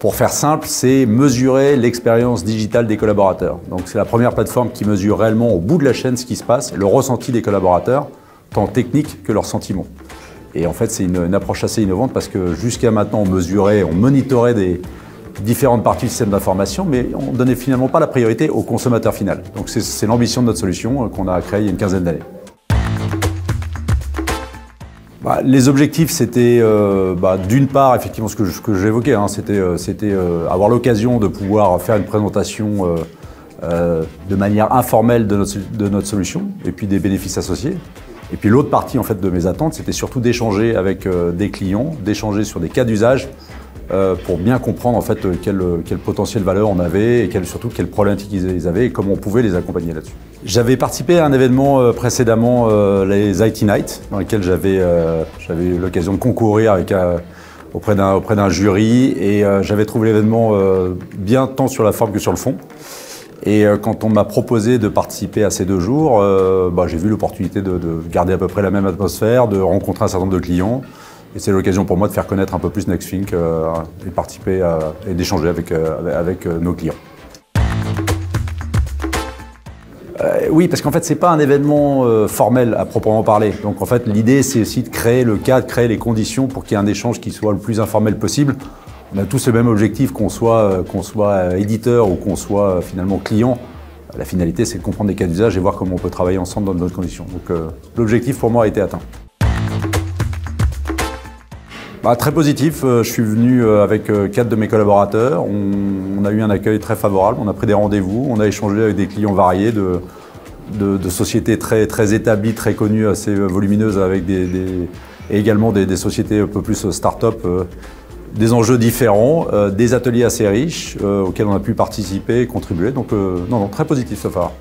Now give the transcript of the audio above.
Pour faire simple, c'est mesurer l'expérience digitale des collaborateurs. Donc c'est la première plateforme qui mesure réellement au bout de la chaîne ce qui se passe, le ressenti des collaborateurs, tant technique que leurs sentiments. Et en fait, c'est une approche assez innovante parce que jusqu'à maintenant, on monitorait des différentes parties du système d'information, mais on ne donnait finalement pas la priorité au consommateur final. Donc c'est l'ambition de notre solution qu'on a créée il y a une quinzaine d'années. Les objectifs, c'était d'une part, effectivement, ce que j'évoquais, c'était avoir l'occasion de pouvoir faire une présentation de manière informelle de notre solution et puis des bénéfices associés. Et puis l'autre partie en fait, de mes attentes, c'était surtout d'échanger avec des clients, d'échanger sur des cas d'usage pour bien comprendre en fait, quel potentiel valeur on avait et surtout quelles problématiques ils avaient et comment on pouvait les accompagner là-dessus. J'avais participé à un événement précédemment, les IT Nights, dans lesquels j'avais eu l'occasion de concourir auprès d'un jury et j'avais trouvé l'événement bien tant sur la forme que sur le fond. Et quand on m'a proposé de participer à ces 2 jours, j'ai vu l'opportunité de garder à peu près la même atmosphère, de rencontrer un certain nombre de clients. Et c'est l'occasion pour moi de faire connaître un peu plus Nexthink et participer et d'échanger avec nos clients. Oui, parce qu'en fait, ce n'est pas un événement formel à proprement parler. Donc en fait, l'idée, c'est aussi de créer le cadre, créer les conditions pour qu'il y ait un échange qui soit le plus informel possible. On a tous le même objectif, qu'on soit éditeur ou qu'on soit finalement client. La finalité, c'est de comprendre les cas d'usage et voir comment on peut travailler ensemble dans de bonnes conditions. Donc l'objectif pour moi a été atteint. Très positif, je suis venu avec 4 de mes collaborateurs, on a eu un accueil très favorable, on a pris des rendez-vous, on a échangé avec des clients variés de sociétés très établies, très connues, assez volumineuses, avec et également des sociétés un peu plus start-up, des enjeux différents, des ateliers assez riches auxquels on a pu participer et contribuer, donc non, très positif ce soir.